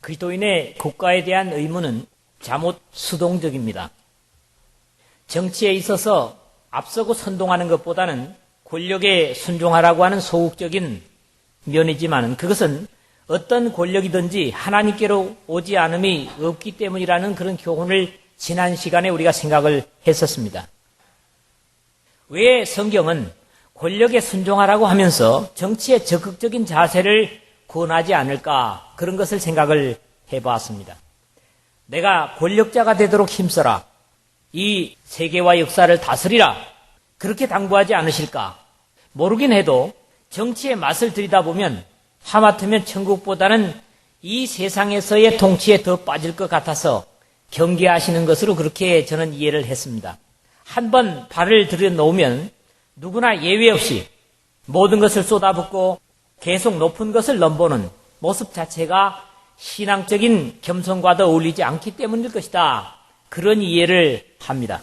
그리스도인의 국가에 대한 의무는 잠옷 수동적입니다. 정치에 있어서 앞서고 선동하는 것보다는 권력에 순종하라고 하는 소극적인 면이지만 그것은 어떤 권력이든지 하나님께로 오지 않음이 없기 때문이라는 그런 교훈을 지난 시간에 우리가 생각을 했었습니다. 왜 성경은 권력에 순종하라고 하면서 정치에 적극적인 자세를 권하지 않을까, 그런 것을 생각을 해보았습니다. 내가 권력자가 되도록 힘써라, 이 세계와 역사를 다스리라, 그렇게 당부하지 않으실까? 모르긴 해도 정치의 맛을 들이다보면 하마터면 천국보다는 이 세상에서의 통치에 더 빠질 것 같아서 경계하시는 것으로 그렇게 저는 이해를 했습니다. 한번 발을 들여놓으면 누구나 예외 없이 모든 것을 쏟아붓고 계속 높은 것을 넘보는 모습 자체가 신앙적인 겸손과도 어울리지 않기 때문일 것이다, 그런 이해를 합니다.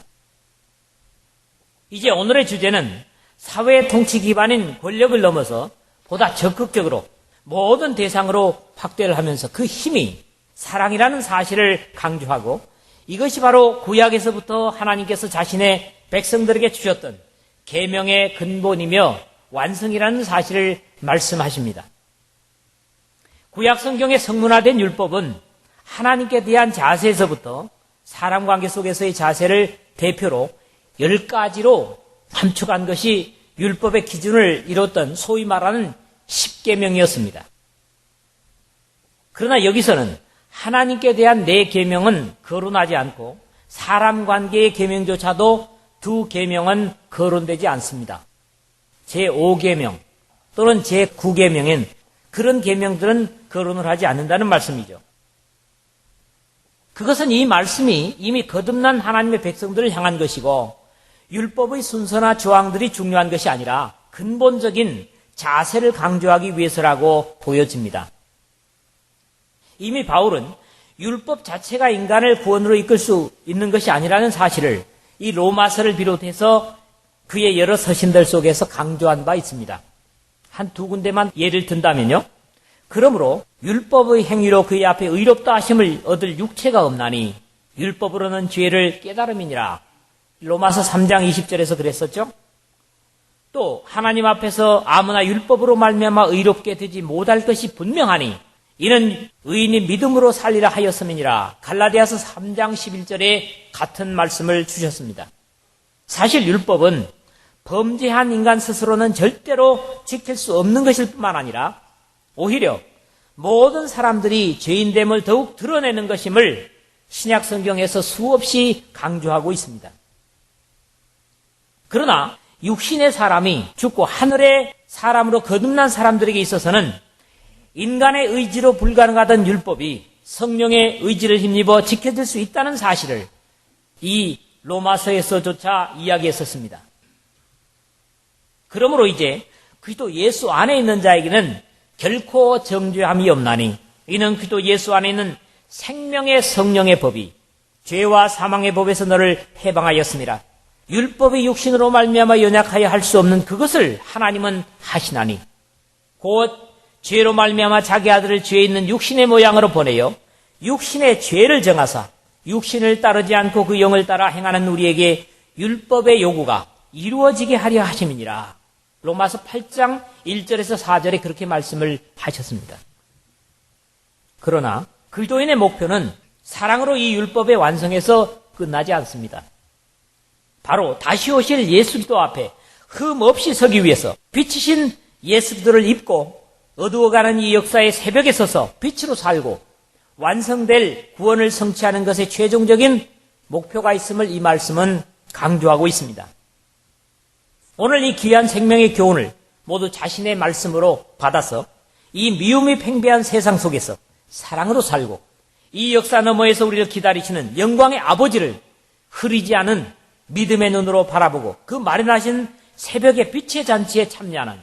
이제 오늘의 주제는 사회 통치 기반인 권력을 넘어서 보다 적극적으로 모든 대상으로 확대를 하면서 그 힘이 사랑이라는 사실을 강조하고, 이것이 바로 구약에서부터 하나님께서 자신의 백성들에게 주셨던 계명의 근본이며 완성이라는 사실을 말씀하십니다. 구약 성경에 성문화된 율법은 하나님께 대한 자세에서부터 사람 관계 속에서의 자세를 대표로 10가지로 함축한 것이 율법의 기준을 이뤘던 소위 말하는 10계명이었습니다. 그러나 여기서는 하나님께 대한 내 계명은 거론하지 않고 사람 관계의 계명조차도 2계명은 거론되지 않습니다. 제5계명 또는 제9계명인 그런 계명들은 거론을 하지 않는다는 말씀이죠. 그것은 이 말씀이 이미 거듭난 하나님의 백성들을 향한 것이고 율법의 순서나 조항들이 중요한 것이 아니라 근본적인 자세를 강조하기 위해서라고 보여집니다. 이미 바울은 율법 자체가 인간을 구원으로 이끌 수 있는 것이 아니라는 사실을 이 로마서를 비롯해서 그의 여러 서신들 속에서 강조한 바 있습니다. 한 2군데만 예를 든다면요. 그러므로 율법의 행위로 그의 앞에 의롭다 하심을 얻을 육체가 없나니 율법으로는 죄를 깨달음이니라. 로마서 3장 20절에서 그랬었죠. 또 하나님 앞에서 아무나 율법으로 말미암아 의롭게 되지 못할 것이 분명하니 이는 의인이 믿음으로 살리라 하였음이니라. 갈라디아서 3장 11절에 같은 말씀을 주셨습니다. 사실 율법은 범죄한 인간 스스로는 절대로 지킬 수 없는 것일 뿐만 아니라 오히려 모든 사람들이 죄인됨을 더욱 드러내는 것임을 신약 성경에서 수없이 강조하고 있습니다. 그러나 육신의 사람이 죽고 하늘의 사람으로 거듭난 사람들에게 있어서는 인간의 의지로 불가능하던 율법이 성령의 의지를 힘입어 지켜질 수 있다는 사실을 이 로마서에서조차 이야기했었습니다. 그러므로 이제 그리스도 예수 안에 있는 자에게는 결코 정죄함이 없나니 이는 그리스도 예수 안에 있는 생명의 성령의 법이 죄와 사망의 법에서 너를 해방하였습니다. 율법이 육신으로 말미암아 연약하여 할 수 없는 그것을 하나님은 하시나니 곧 죄로 말미암아 자기 아들을 죄 있는 육신의 모양으로 보내어 육신의 죄를 정하사 육신을 따르지 않고 그 영을 따라 행하는 우리에게 율법의 요구가 이루어지게 하려 하심이니라. 로마서 8장 1절에서 4절에 그렇게 말씀을 하셨습니다. 그러나 그리스도인의 목표는 사랑으로 이 율법의 완성에서 끝나지 않습니다. 바로 다시 오실 예수 그리스도 앞에 흠 없이 서기 위해서 빛이신 예수 그리스도를 입고 어두워가는 이 역사의 새벽에 서서 빛으로 살고 완성될 구원을 성취하는 것에 최종적인 목표가 있음을 이 말씀은 강조하고 있습니다. 오늘 이 귀한 생명의 교훈을 모두 자신의 말씀으로 받아서 이 미움이 팽배한 세상 속에서 사랑으로 살고 이 역사 너머에서 우리를 기다리시는 영광의 아버지를 흐리지 않은 믿음의 눈으로 바라보고 그 마련하신 새벽의 빛의 잔치에 참여하는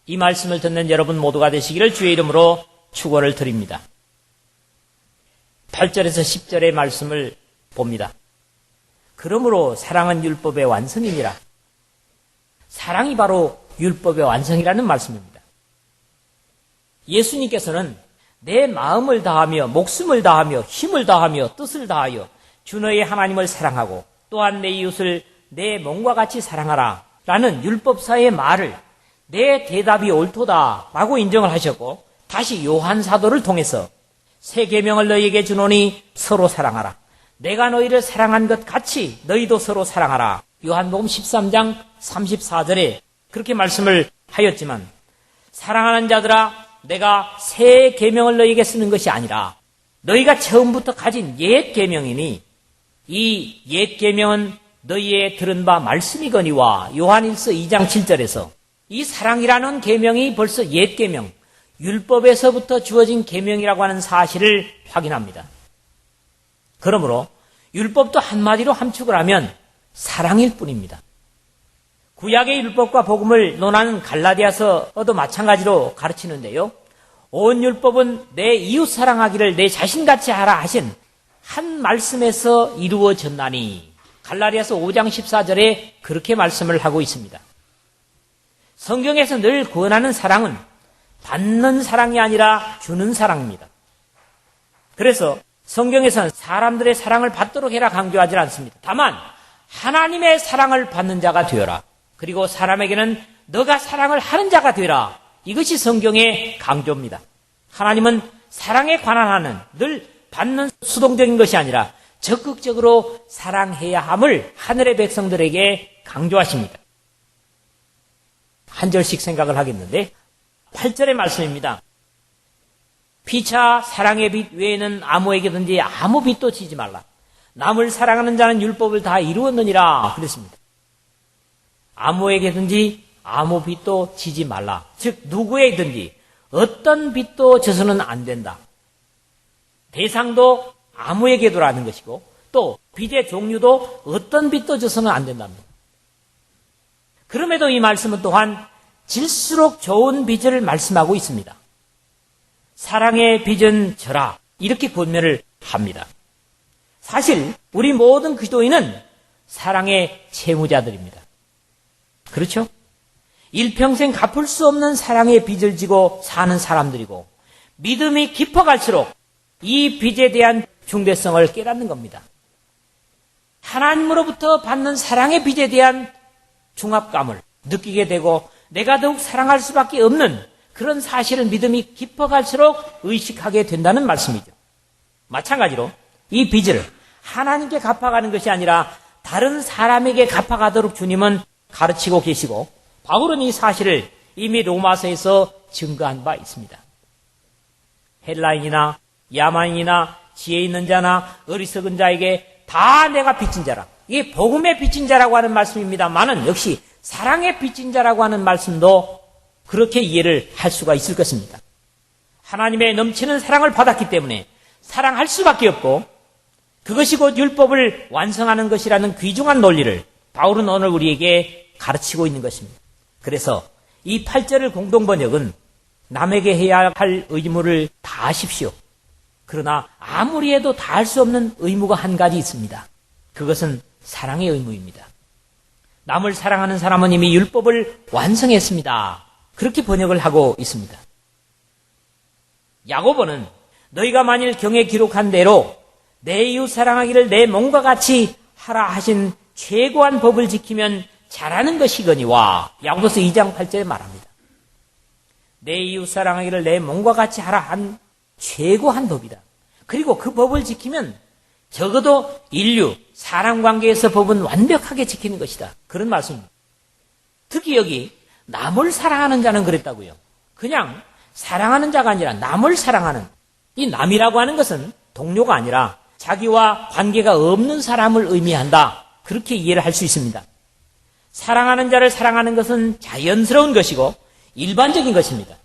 이 말씀을 듣는 여러분 모두가 되시기를 주의 이름으로 축원을 드립니다. 8절에서 10절의 말씀을 봅니다. 그러므로 사랑은 율법의 완성이니라. 사랑이 바로 율법의 완성이라는 말씀입니다. 예수님께서는 내 마음을 다하며 목숨을 다하며 힘을 다하며 뜻을 다하여 주 너의 하나님을 사랑하고 또한 내 이웃을 내 몸과 같이 사랑하라 라는 율법사의 말을 내 대답이 옳도다 라고 인정을 하셨고, 다시 요한 사도를 통해서 새 계명을 너희에게 주노니 서로 사랑하라. 내가 너희를 사랑한 것 같이 너희도 서로 사랑하라. 요한복음 13장 34절에 그렇게 말씀을 하였지만, 사랑하는 자들아, 내가 새 계명을 너희에게 쓰는 것이 아니라 너희가 처음부터 가진 옛 계명이니 이 옛 계명은 너희의 들은 바 말씀이거니와. 요한일서 2장 7절에서 이 사랑이라는 계명이 벌써 옛 계명, 율법에서부터 주어진 계명이라고 하는 사실을 확인합니다. 그러므로 율법도 한마디로 함축을 하면 사랑일 뿐입니다. 구약의 율법과 복음을 논하는 갈라디아서도 마찬가지로 가르치는데요. 온 율법은 내 이웃 사랑하기를 내 자신같이 하라 하신 한 말씀에서 이루어졌나니, 갈라디아서 5장 14절에 그렇게 말씀을 하고 있습니다. 성경에서 늘 권하는 사랑은 받는 사랑이 아니라 주는 사랑입니다. 그래서 성경에서는 사람들의 사랑을 받도록 해라 강조하지 않습니다. 다만 하나님의 사랑을 받는 자가 되어라. 그리고 사람에게는 너가 사랑을 하는 자가 되라. 이것이 성경의 강조입니다. 하나님은 사랑에 관한 하는, 늘 받는 수동적인 것이 아니라 적극적으로 사랑해야 함을 하늘의 백성들에게 강조하십니다. 한 절씩 생각을 하겠는데 8절의 말씀입니다. 피차 사랑의 빛 외에는 아무에게든지 아무 빛도 지지 말라. 남을 사랑하는 자는 율법을 다 이루었느니라 그랬습니다. 아무에게든지 아무 빛도 지지 말라. 즉 누구에든지 어떤 빛도 져서는 안 된다. 대상도 아무에게도라는 것이고 또 빛의 종류도 어떤 빛도 져서는 안 된답니다. 그럼에도 이 말씀은 또한 질수록 좋은 빛을 말씀하고 있습니다. 사랑의 빛은 저라, 이렇게 권면을 합니다. 사실 우리 모든 그리스도인은 사랑의 채무자들입니다. 그렇죠? 일평생 갚을 수 없는 사랑의 빚을 지고 사는 사람들이고, 믿음이 깊어갈수록 이 빚에 대한 중대성을 깨닫는 겁니다. 하나님으로부터 받는 사랑의 빚에 대한 중압감을 느끼게 되고 내가 더욱 사랑할 수밖에 없는 그런 사실을 믿음이 깊어갈수록 의식하게 된다는 말씀이죠. 마찬가지로 이 빚을 하나님께 갚아가는 것이 아니라 다른 사람에게 갚아가도록 주님은 가르치고 계시고, 바울은 이 사실을 이미 로마서에서 증거한 바 있습니다. 헬라인이나 야만인이나 지혜 있는 자나 어리석은 자에게 다 내가 빚진 자라. 이게 복음의 빚진 자라고 하는 말씀입니다만은 역시 사랑의 빚진 자라고 하는 말씀도 그렇게 이해를 할 수가 있을 것입니다. 하나님의 넘치는 사랑을 받았기 때문에 사랑할 수밖에 없고, 그것이 곧 율법을 완성하는 것이라는 귀중한 논리를 바울은 오늘 우리에게 가르치고 있는 것입니다. 그래서 이 8절을 공동번역은 남에게 해야 할 의무를 다하십시오. 그러나 아무리 해도 다할 수 없는 의무가 한 가지 있습니다. 그것은 사랑의 의무입니다. 남을 사랑하는 사람은 이미 율법을 완성했습니다. 그렇게 번역을 하고 있습니다. 야고보는 너희가 만일 경에 기록한 대로 내 이웃 사랑하기를 내 몸과 같이 하라 하신 최고한 법을 지키면 잘하는 것이거니와, 야고보서 2장 8절에 말합니다. 내 이웃 사랑하기를 내 몸과 같이 하라 한 최고한 법이다. 그리고 그 법을 지키면 적어도 인류, 사람 관계에서 법은 완벽하게 지키는 것이다. 그런 말씀입니다. 특히 여기 남을 사랑하는 자는 그랬다고요. 그냥 사랑하는 자가 아니라 남을 사랑하는, 이 남이라고 하는 것은 동료가 아니라 자기와 관계가 없는 사람을 의미한다. 그렇게 이해를 할 수 있습니다. 사랑하는 자를 사랑하는 것은 자연스러운 것이고 일반적인 것입니다.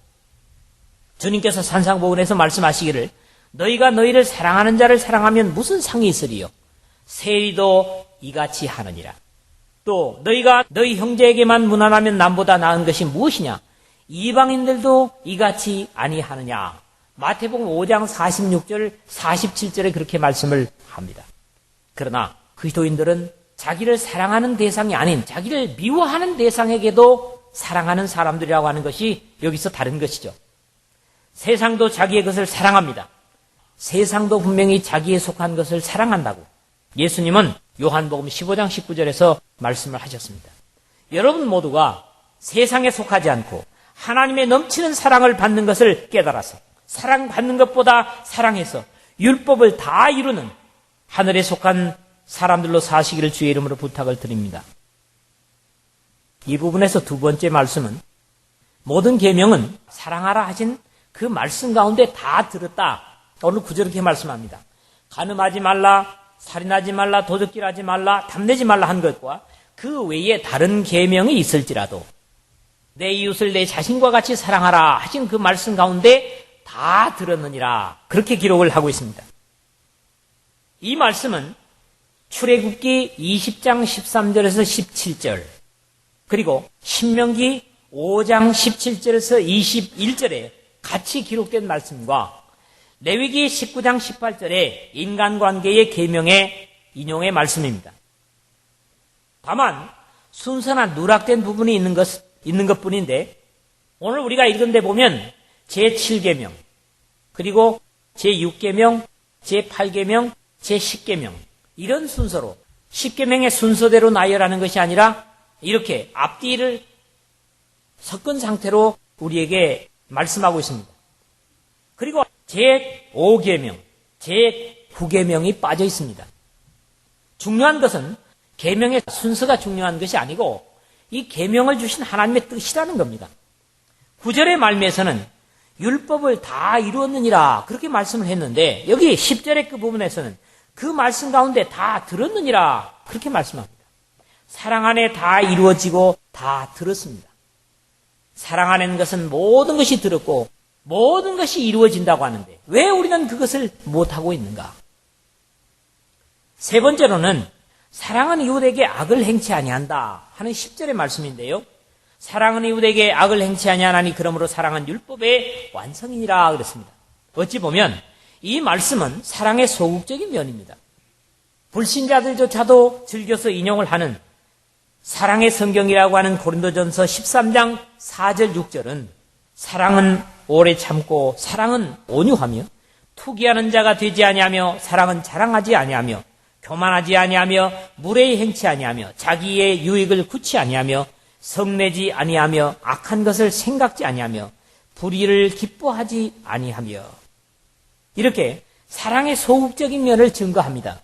주님께서 산상보훈에서 말씀하시기를 너희가 너희를 사랑하는 자를 사랑하면 무슨 상이 있으리요? 세리도 이같이 하느니라. 또 너희가 너희 형제에게만 무난하면 남보다 나은 것이 무엇이냐? 이방인들도 이같이 아니하느냐? 마태복음 5장 46절 47절에 그렇게 말씀을 합니다. 그러나 그리스도인들은 자기를 사랑하는 대상이 아닌 자기를 미워하는 대상에게도 사랑하는 사람들이라고 하는 것이 여기서 다른 것이죠. 세상도 자기의 것을 사랑합니다. 세상도 분명히 자기에 속한 것을 사랑한다고 예수님은 요한복음 15장 19절에서 말씀을 하셨습니다. 여러분 모두가 세상에 속하지 않고 하나님의 넘치는 사랑을 받는 것을 깨달아서 사랑받는 것보다 사랑해서 율법을 다 이루는 하늘에 속한 사람들로 사시기를 주의 이름으로 부탁을 드립니다. 이 부분에서 두 번째 말씀은 모든 계명은 사랑하라 하신 그 말씀 가운데 다 들었다. 오늘 구절 이렇게 말씀합니다. 간음하지 말라, 살인하지 말라, 도둑질하지 말라, 탐내지 말라 한 것과 그 외에 다른 계명이 있을지라도 내 이웃을 내 자신과 같이 사랑하라 하신 그 말씀 가운데 다 들었느니라. 그렇게 기록을 하고 있습니다. 이 말씀은 출애굽기 20장 13절에서 17절 그리고 신명기 5장 17절에서 21절에 같이 기록된 말씀과 레위기 19장 18절의 인간관계의 계명의 인용의 말씀입니다. 다만 순서나 누락된 부분이 있는 것뿐인데 오늘 우리가 읽은 데 보면 제7계명 그리고 제6계명, 제8계명, 제10계명 이런 순서로 10계명의 순서대로 나열하는 것이 아니라 이렇게 앞뒤를 섞은 상태로 우리에게 말씀하고 있습니다. 그리고 제5계명, 제9계명이 빠져 있습니다. 중요한 것은 계명의 순서가 중요한 것이 아니고 이 계명을 주신 하나님의 뜻이라는 겁니다. 9절의 말미에서는 율법을 다 이루었느니라 그렇게 말씀을 했는데 여기 10절의 그 부분에서는 그 말씀 가운데 다 들었느니라 그렇게 말씀합니다. 사랑 안에 다 이루어지고 다 들었습니다. 사랑 안에는 것은 모든 것이 들었고 모든 것이 이루어진다고 하는데 왜 우리는 그것을 못하고 있는가? 세 번째로는 사랑은 이웃에게 악을 행치 아니한다 하는 10절의 말씀인데요. 사랑은 이웃에게 악을 행치 아니하나니 그러므로 사랑은 율법의 완성이니라 그랬습니다. 어찌 보면 이 말씀은 사랑의 소극적인 면입니다. 불신자들조차도 즐겨서 인용을 하는 사랑의 성경이라고 하는 고린도전서 13장 4절 6절은 사랑은 오래 참고 사랑은 온유하며 투기하는 자가 되지 아니하며 사랑은 자랑하지 아니하며 교만하지 아니하며 무례히 행치 아니하며 자기의 유익을 굳이 아니하며 성내지 아니하며 악한 것을 생각지 아니하며 불의를 기뻐하지 아니하며 이렇게 사랑의 소극적인 면을 증거합니다.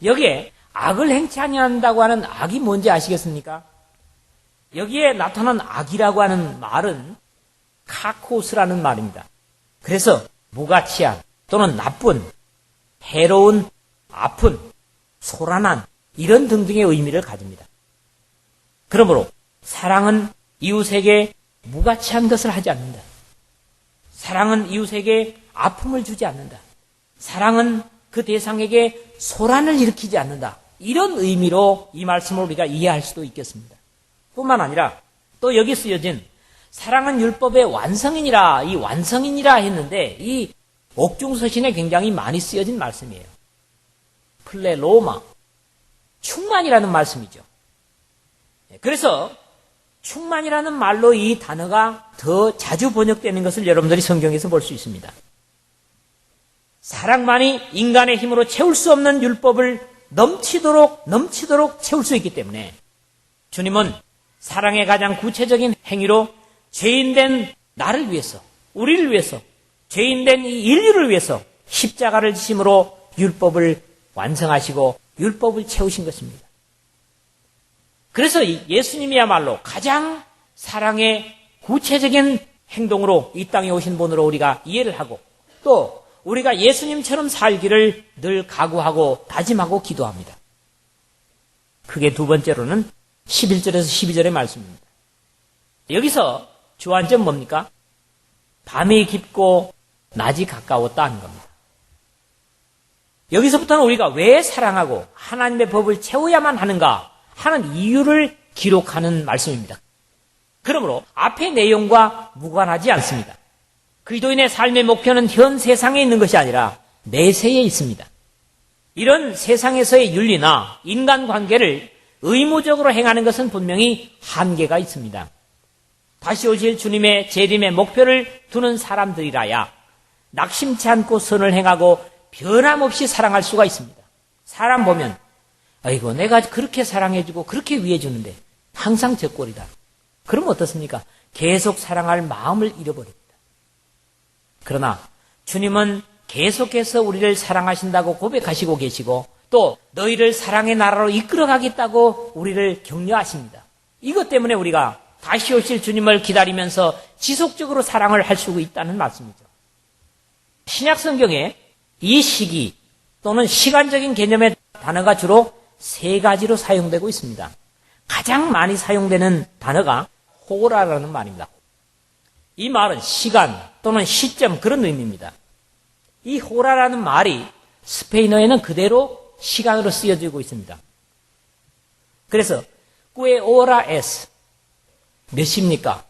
여기에 악을 행치 아니한다고 하는 악이 뭔지 아시겠습니까? 여기에 나타난 악이라고 하는 말은 카코스라는 말입니다. 그래서 무가치한 또는 나쁜, 해로운, 아픈, 소란한 이런 등등의 의미를 가집니다. 그러므로 사랑은 이웃에게 무가치한 것을 하지 않는다. 사랑은 이웃에게 아픔을 주지 않는다. 사랑은 그 대상에게 소란을 일으키지 않는다. 이런 의미로 이 말씀을 우리가 이해할 수도 있겠습니다. 뿐만 아니라 또 여기 쓰여진 사랑은 율법의 완성이니라 이 완성이니라 했는데 이 옥중서신에 굉장히 많이 쓰여진 말씀이에요. 플레로마 충만이라는 말씀이죠. 그래서 충만이라는 말로 이 단어가 더 자주 번역되는 것을 여러분들이 성경에서 볼 수 있습니다. 사랑만이 인간의 힘으로 채울 수 없는 율법을 넘치도록 채울 수 있기 때문에 주님은 사랑의 가장 구체적인 행위로 죄인된 나를 위해서, 우리를 위해서, 죄인된 이 인류를 위해서 십자가를 지심으로 율법을 완성하시고 율법을 채우신 것입니다. 그래서 예수님이야말로 가장 사랑의 구체적인 행동으로 이 땅에 오신 분으로 우리가 이해를 하고 또 우리가 예수님처럼 살기를 늘 각오하고 다짐하고 기도합니다. 크게 두 번째로는 11절에서 12절의 말씀입니다. 여기서 주안점 뭡니까? 밤이 깊고 낮이 가까웠다 하는 겁니다. 여기서부터는 우리가 왜 사랑하고 하나님의 법을 채워야만 하는가 하는 이유를 기록하는 말씀입니다. 그러므로 앞의 내용과 무관하지 않습니다. 그리스도인의 삶의 목표는 현 세상에 있는 것이 아니라 내세에 있습니다. 이런 세상에서의 윤리나 인간관계를 의무적으로 행하는 것은 분명히 한계가 있습니다. 다시 오실 주님의 재림의 목표를 두는 사람들이라야 낙심치 않고 선을 행하고 변함없이 사랑할 수가 있습니다. 사람 보면 아이고 내가 그렇게 사랑해주고 그렇게 위해주는데 항상 저 꼴이다. 그럼 어떻습니까? 계속 사랑할 마음을 잃어버립니다. 그러나 주님은 계속해서 우리를 사랑하신다고 고백하시고 계시고 또 너희를 사랑의 나라로 이끌어가겠다고 우리를 격려하십니다. 이것 때문에 우리가 다시 오실 주님을 기다리면서 지속적으로 사랑을 할 수 있다는 말씀이죠. 신약 성경에 이 시기 또는 시간적인 개념의 단어가 주로 세 가지로 사용되고 있습니다. 가장 많이 사용되는 단어가 호라라는 말입니다. 이 말은 시간 또는 시점 그런 의미입니다. 이 호라라는 말이 스페인어에는 그대로 시간으로 쓰여지고 있습니다. 그래서 꾸에 오라 에스 몇 시입니까?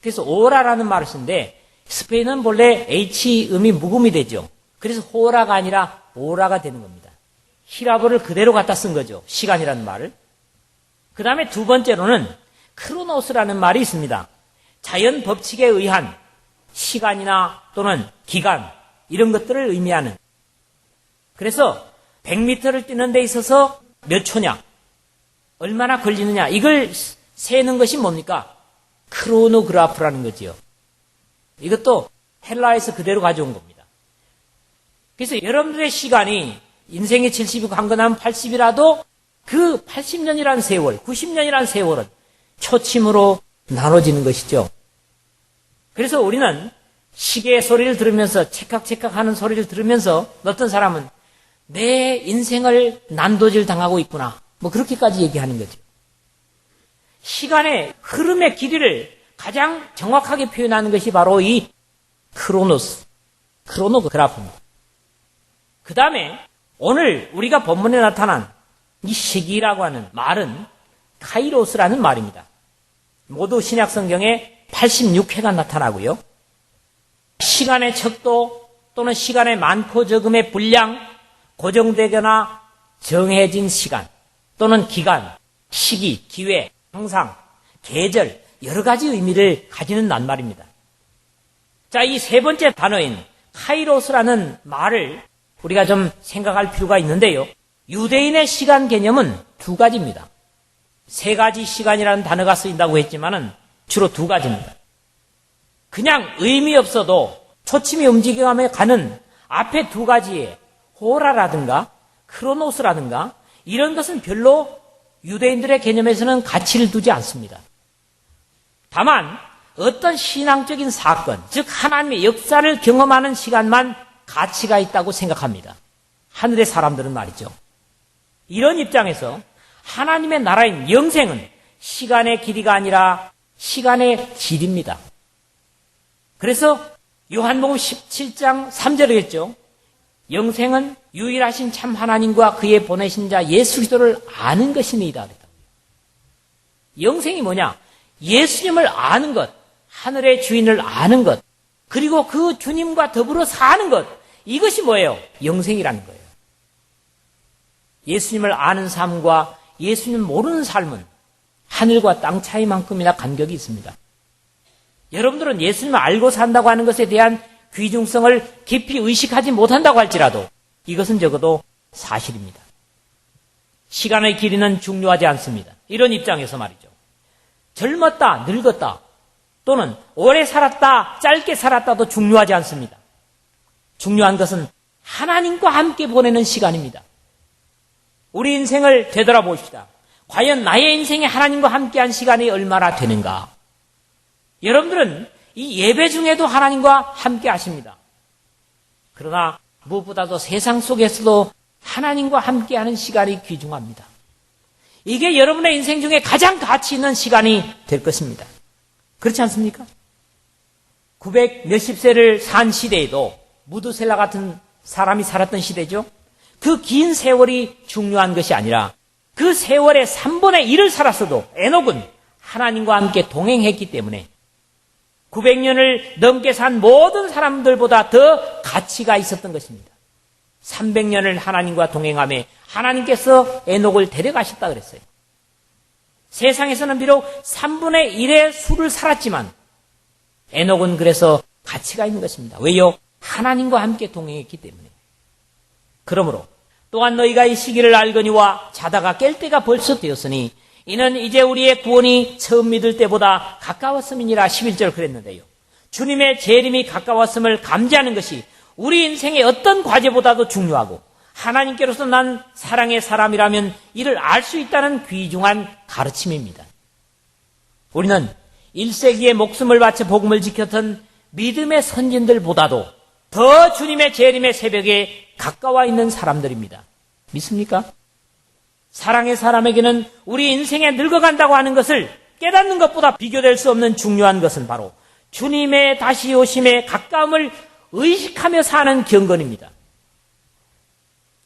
그래서 오라라는 말을 쓰는데 스페인은 본래 H 음이 묵음이 되죠. 그래서 호라가 아니라 오라가 되는 겁니다. 히라보를 그대로 갖다 쓴 거죠. 시간이라는 말을. 그 다음에 두 번째로는 크로노스라는 말이 있습니다. 자연 법칙에 의한 시간이나 또는 기간 이런 것들을 의미하는. 그래서 100m를 뛰는 데 있어서 몇 초냐, 얼마나 걸리느냐 이걸 세는 것이 뭡니까? 크로노그라프라는 거지요. 이것도 헬라에서 그대로 가져온 겁니다. 그래서 여러분들의 시간이 인생이 70이고 강건하면 80이라도 그 80년이라는 세월, 90년이라는 세월은 초침으로 나눠지는 것이죠. 그래서 우리는 시계의 소리를 들으면서 찰칵찰칵 하는 소리를 들으면서 어떤 사람은 내 인생을 난도질 당하고 있구나. 뭐 그렇게까지 얘기하는 거죠. 시간의 흐름의 길이를 가장 정확하게 표현하는 것이 바로 이 크로노그래프입니다. 그 다음에 오늘 우리가 본문에 나타난 이 시기라고 하는 말은 카이로스라는 말입니다. 모두 신약 성경에 86회가 나타나고요. 시간의 척도 또는 시간의 많고 적음의 분량, 고정되거나 정해진 시간 또는 기간, 시기, 기회, 항상, 계절 여러 가지 의미를 가지는 낱말입니다. 자, 이 세 번째 단어인 카이로스라는 말을 우리가 좀 생각할 필요가 있는데요. 유대인의 시간 개념은 두 가지입니다. 세 가지 시간이라는 단어가 쓰인다고 했지만은 주로 두 가지입니다. 그냥 의미 없어도 초침이 움직여가며 가는 앞에 두 가지의 호라라든가 크로노스라든가 이런 것은 별로 유대인들의 개념에서는 가치를 두지 않습니다. 다만 어떤 신앙적인 사건, 즉 하나님의 역사를 경험하는 시간만 가치가 있다고 생각합니다. 하늘의 사람들은 말이죠. 이런 입장에서 하나님의 나라인 영생은 시간의 길이가 아니라 시간의 질입니다. 그래서 요한복음 17장 3절에 했죠. 영생은 유일하신 참 하나님과 그의 보내신 자 예수 그리스도를 아는 것이니이다. 영생이 뭐냐? 예수님을 아는 것, 하늘의 주인을 아는 것, 그리고 그 주님과 더불어 사는 것, 이것이 뭐예요? 영생이라는 거예요. 예수님을 아는 삶과 예수님 모르는 삶은 하늘과 땅 차이만큼이나 간격이 있습니다. 여러분들은 예수님을 알고 산다고 하는 것에 대한 귀중성을 깊이 의식하지 못한다고 할지라도 이것은 적어도 사실입니다. 시간의 길이는 중요하지 않습니다. 이런 입장에서 말이죠. 젊었다, 늙었다, 또는 오래 살았다, 짧게 살았다도 중요하지 않습니다. 중요한 것은 하나님과 함께 보내는 시간입니다. 우리 인생을 되돌아봅시다. 과연 나의 인생에 하나님과 함께한 시간이 얼마나 되는가? 여러분들은 이 예배 중에도 하나님과 함께 하십니다. 그러나 무엇보다도 세상 속에서도 하나님과 함께하는 시간이 귀중합니다. 이게 여러분의 인생 중에 가장 가치 있는 시간이 될 것입니다. 그렇지 않습니까? 900 몇십 세를 산 시대에도 무드셀라 같은 사람이 살았던 시대죠. 그 긴 세월이 중요한 것이 아니라 그 세월의 3분의 1을 살았어도 에녹은 하나님과 함께 동행했기 때문에 900년을 넘게 산 모든 사람들보다 더 가치가 있었던 것입니다. 300년을 하나님과 동행하며 하나님께서 에녹을 데려가셨다 그랬어요. 세상에서는 비록 3분의 1의 수를 살았지만 에녹은 그래서 가치가 있는 것입니다. 왜요? 하나님과 함께 동행했기 때문에. 그러므로 또한 너희가 이 시기를 알거니와 자다가 깰 때가 벌써 되었으니 이는 이제 우리의 구원이 처음 믿을 때보다 가까웠음이니라. 11절 그랬는데요. 주님의 재림이 가까웠음을 감지하는 것이 우리 인생의 어떤 과제보다도 중요하고 하나님께로서 난 사랑의 사람이라면 이를 알 수 있다는 귀중한 가르침입니다. 우리는 1세기에 목숨을 바쳐 복음을 지켰던 믿음의 선진들보다도 더 주님의 재림의 새벽에 가까워 있는 사람들입니다. 믿습니까? 사랑의 사람에게는 우리 인생에 늙어간다고 하는 것을 깨닫는 것보다 비교될 수 없는 중요한 것은 바로 주님의 다시 오심에 가까움을 의식하며 사는 경건입니다.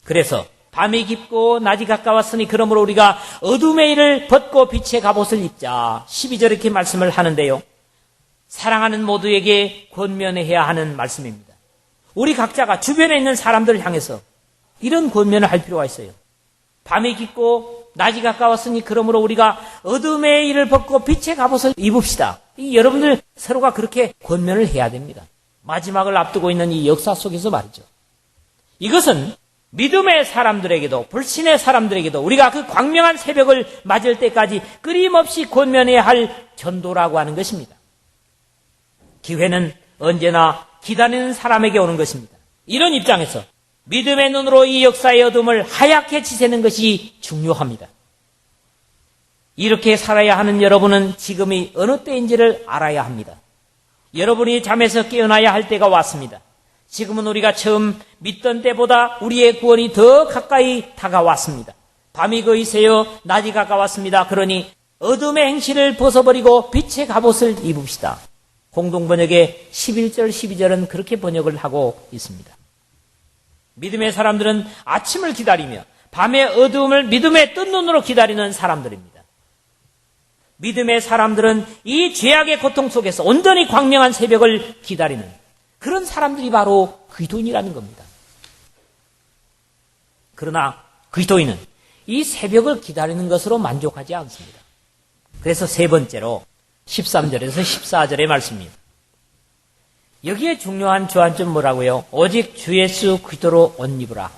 그래서 밤이 깊고 낮이 가까웠으니 그러므로 우리가 어둠의 일을 벗고 빛의 갑옷을 입자. 12절에 이렇게 말씀을 하는데요. 사랑하는 모두에게 권면해야 하는 말씀입니다. 우리 각자가 주변에 있는 사람들을 향해서 이런 권면을 할 필요가 있어요. 밤이 깊고 낮이 가까웠으니 그러므로 우리가 어둠의 일을 벗고 빛의 갑옷을 입읍시다. 여러분들 서로가 그렇게 권면을 해야 됩니다. 마지막을 앞두고 있는 이 역사 속에서 말이죠. 이것은 믿음의 사람들에게도 불신의 사람들에게도 우리가 그 광명한 새벽을 맞을 때까지 끊임없이 권면해야 할 전도라고 하는 것입니다. 기회는 언제나 기다리는 사람에게 오는 것입니다. 이런 입장에서 믿음의 눈으로 이 역사의 어둠을 하얗게 지새는 것이 중요합니다. 이렇게 살아야 하는 여러분은 지금이 어느 때인지를 알아야 합니다. 여러분이 잠에서 깨어나야 할 때가 왔습니다. 지금은 우리가 처음 믿던 때보다 우리의 구원이 더 가까이 다가왔습니다. 밤이 거의 새어 낮이 가까웠습니다. 그러니 어둠의 행실을 벗어버리고 빛의 갑옷을 입읍시다. 공동번역의 11절, 12절은 그렇게 번역을 하고 있습니다. 믿음의 사람들은 아침을 기다리며 밤의 어두움을 믿음의 뜬 눈으로 기다리는 사람들입니다. 믿음의 사람들은 이 죄악의 고통 속에서 온전히 광명한 새벽을 기다리는 그런 사람들이 바로 그리스도인이라는 겁니다. 그러나 그리스도인은 이 새벽을 기다리는 것으로 만족하지 않습니다. 그래서 세 번째로 13절에서 14절의 말씀입니다. 여기에 중요한 주안점 뭐라고요? 오직 주 예수 그리스도로 옷 입으라.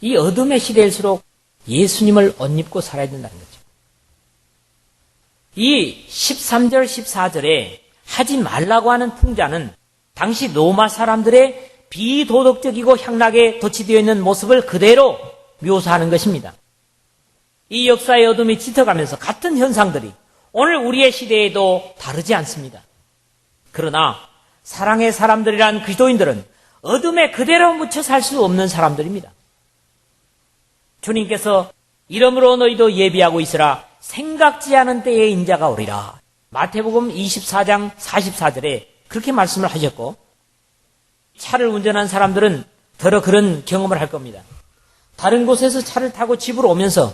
이 어둠의 시대일수록 예수님을 옷 입고 살아야 된다는 거죠. 이 13절, 14절에 하지 말라고 하는 풍자는 당시 로마 사람들의 비도덕적이고 향락에 덧치되어 있는 모습을 그대로 묘사하는 것입니다. 이 역사의 어둠이 짙어가면서 같은 현상들이 오늘 우리의 시대에도 다르지 않습니다. 그러나 사랑의 사람들이란 그리스도인들은 어둠에 그대로 묻혀 살 수 없는 사람들입니다. 주님께서 이러므로 너희도 예비하고 있으라. 생각지 않은 때에 인자가 오리라. 마태복음 24장 44절에 그렇게 말씀을 하셨고, 차를 운전한 사람들은 더러 그런 경험을 할 겁니다. 다른 곳에서 차를 타고 집으로 오면서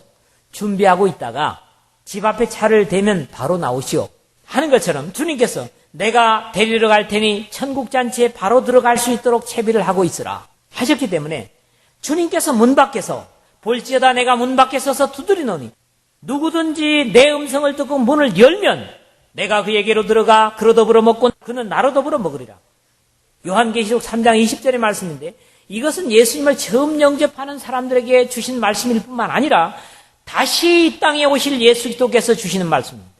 준비하고 있다가 집 앞에 차를 대면 바로 나오시오 하는 것처럼 주님께서 내가 데리러 갈 테니 천국잔치에 바로 들어갈 수 있도록 채비를 하고 있으라 하셨기 때문에 주님께서 문 밖에서 볼지어다 내가 문 밖에 서서 두드리노니 누구든지 내 음성을 듣고 문을 열면 내가 그에게로 들어가 그로 더불어 먹고 그는 나로 더불어 먹으리라. 요한계시록 3장 20절의 말씀인데 이것은 예수님을 처음 영접하는 사람들에게 주신 말씀일 뿐만 아니라 다시 이 땅에 오실 예수 그리스도께서 주시는 말씀입니다.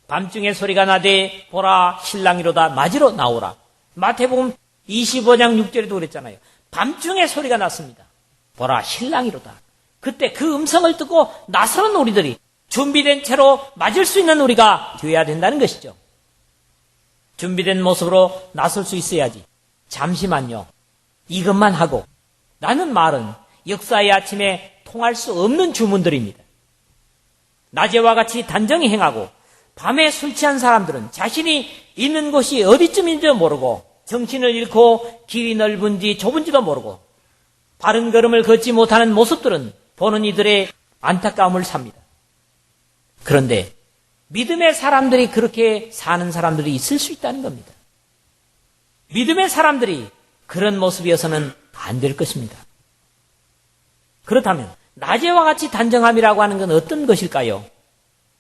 밤중에 소리가 나되 보라 신랑이로다 맞으러 나오라. 마태복음 25장 6절에도 그랬잖아요. 밤중에 소리가 났습니다. 보라 신랑이로다. 그때 그 음성을 듣고 나서는 우리들이 준비된 채로 맞을 수 있는 우리가 되어야 된다는 것이죠. 준비된 모습으로 나설 수 있어야지. 잠시만요. 이것만 하고 라는 말은 역사의 아침에 통할 수 없는 주문들입니다. 낮에와 같이 단정히 행하고 밤에 술 취한 사람들은 자신이 있는 곳이 어디쯤인지 모르고 정신을 잃고 길이 넓은지 좁은지도 모르고 바른 걸음을 걷지 못하는 모습들은 보는 이들의 안타까움을 삽니다. 그런데 믿음의 사람들이 그렇게 사는 사람들이 있을 수 있다는 겁니다. 믿음의 사람들이 그런 모습이어서는 안 될 것입니다. 그렇다면 낮에와 같이 단정함이라고 하는 건 어떤 것일까요?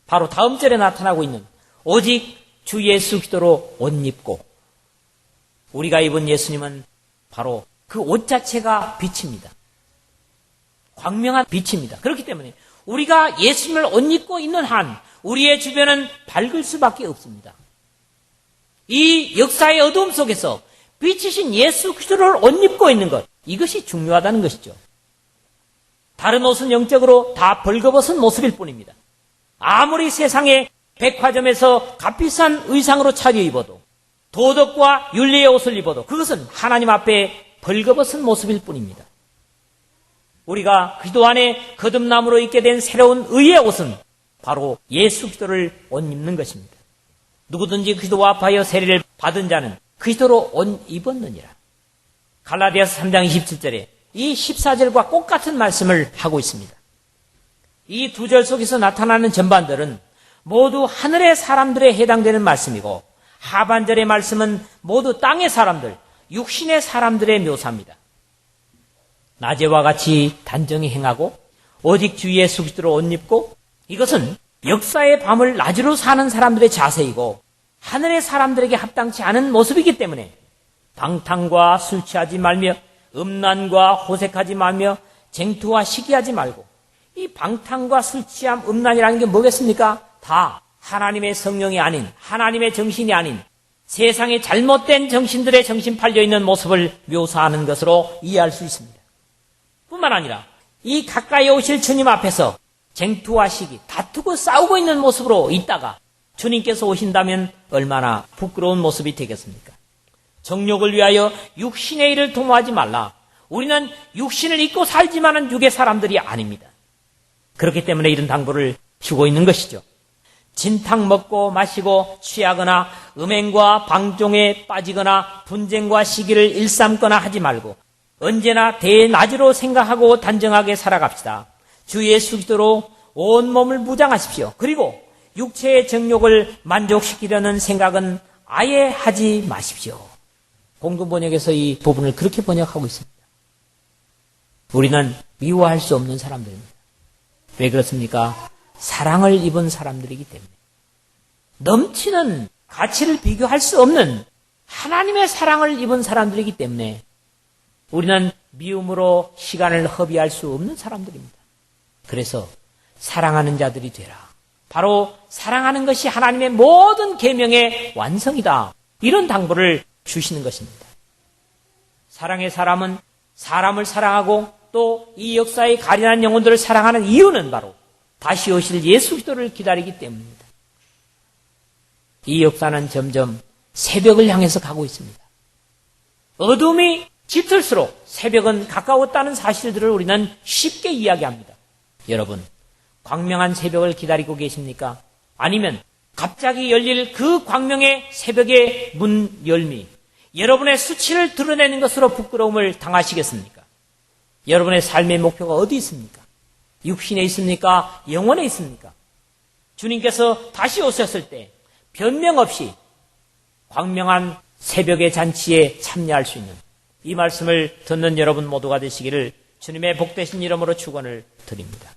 바로 다음 절에 나타나고 있는 오직 주 예수 그리스도로 옷 입고, 우리가 입은 예수님은 바로 그 옷 자체가 빛입니다. 광명한 빛입니다. 그렇기 때문에 우리가 예수님을 옷 입고 있는 한 우리의 주변은 밝을 수밖에 없습니다. 이 역사의 어두움 속에서 빛이신 예수 그리스도를 옷 입고 있는 것, 이것이 중요하다는 것이죠. 다른 옷은 영적으로 다 벌거벗은 모습일 뿐입니다. 아무리 세상에 백화점에서 값비싼 의상으로 차려입어도, 도덕과 윤리의 옷을 입어도 그것은 하나님 앞에 벌거벗은 모습일 뿐입니다. 우리가 그리스도 안에 거듭남으로 입게 된 새로운 의의 옷은 바로 예수 그리스도를 옷 입는 것입니다. 누구든지 그리스도와 합하여 세례를 받은 자는 그리스도로 옷 입었느니라. 갈라디아서 3장 27절에 이 14절과 똑같은 말씀을 하고 있습니다. 이 두 절 속에서 나타나는 전반들은 모두 하늘의 사람들에 해당되는 말씀이고, 하반절의 말씀은 모두 땅의 사람들, 육신의 사람들의 묘사입니다. 낮에와 같이 단정히 행하고 오직 주 예수 그리스도로 옷 입고, 이것은 역사의 밤을 낮으로 사는 사람들의 자세이고 하늘의 사람들에게 합당치 않은 모습이기 때문에 방탕과 술 취하지 말며 음란과 호색하지 말며 쟁투와 시기하지 말고, 이 방탕과 술 취함, 음란이라는 게 뭐겠습니까? 다 하나님의 성령이 아닌, 하나님의 정신이 아닌 세상의 잘못된 정신들의 정신 팔려있는 모습을 묘사하는 것으로 이해할 수 있습니다. 뿐만 아니라 이 가까이 오실 주님 앞에서 쟁투와 시기, 다투고 싸우고 있는 모습으로 있다가 주님께서 오신다면 얼마나 부끄러운 모습이 되겠습니까? 정욕을 위하여 육신의 일을 도모하지 말라. 우리는 육신을 입고 살지만은 육의 사람들이 아닙니다. 그렇기 때문에 이런 당부를 주고 있는 것이죠. 진탕 먹고 마시고 취하거나 음행과 방종에 빠지거나 분쟁과 시기를 일삼거나 하지 말고 언제나 대낮으로 생각하고 단정하게 살아갑시다. 주 예수 그리스도로 온 몸을 무장하십시오. 그리고 육체의 정욕을 만족시키려는 생각은 아예 하지 마십시오. 공동번역에서 이 부분을 그렇게 번역하고 있습니다. 우리는 미워할 수 없는 사람들입니다. 왜 그렇습니까? 사랑을 입은 사람들이기 때문에. 넘치는 가치를 비교할 수 없는 하나님의 사랑을 입은 사람들이기 때문에 우리는 미움으로 시간을 허비할 수 없는 사람들입니다. 그래서 사랑하는 자들이 되라. 바로 사랑하는 것이 하나님의 모든 계명의 완성이다. 이런 당부를 주시는 것입니다. 사랑의 사람은 사람을 사랑하고 또 이 역사의 가련한 영혼들을 사랑하는 이유는 바로 다시 오실 예수 그리스도를 기다리기 때문입니다. 이 역사는 점점 새벽을 향해서 가고 있습니다. 어둠이 짙을수록 새벽은 가까웠다는 사실들을 우리는 쉽게 이야기합니다. 여러분, 광명한 새벽을 기다리고 계십니까? 아니면 갑자기 열릴 그 광명의 새벽의 문 열미, 여러분의 수치를 드러내는 것으로 부끄러움을 당하시겠습니까? 여러분의 삶의 목표가 어디 있습니까? 육신에 있습니까? 영혼에 있습니까? 주님께서 다시 오셨을 때 변명 없이 광명한 새벽의 잔치에 참여할 수 있는 이 말씀을 듣는 여러분 모두가 되시기를 주님의 복되신 이름으로 축원을 드립니다.